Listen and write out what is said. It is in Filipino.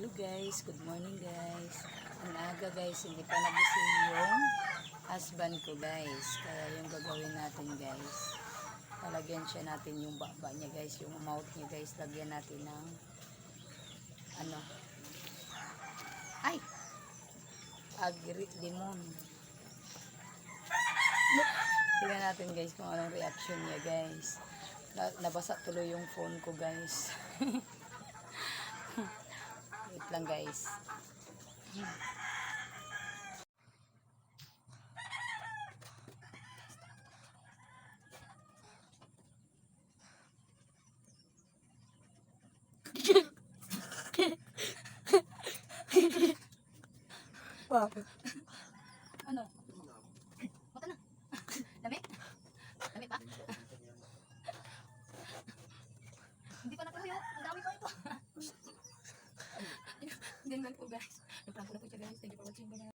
Hello guys, good morning guys. Ang aga guys, hindi pa nagising yung husband ko guys. Kaya yung gagawin natin guys, lalagyan siya natin yung baba niya guys, yung mouth niya guys, lagyan natin ng ano, ay, agrit limon. Tingnan natin guys kung anong reaction niya guys. Nabasa tuloy yung phone ko guys. Wait lang guys. Wow. Ano? Mata na. Dami? Dami pa? Hindi pa natuloy yun. Ang dami pa ito. Hindi naman po guys. Nagprank ko na po siya guys. Thank you for watching.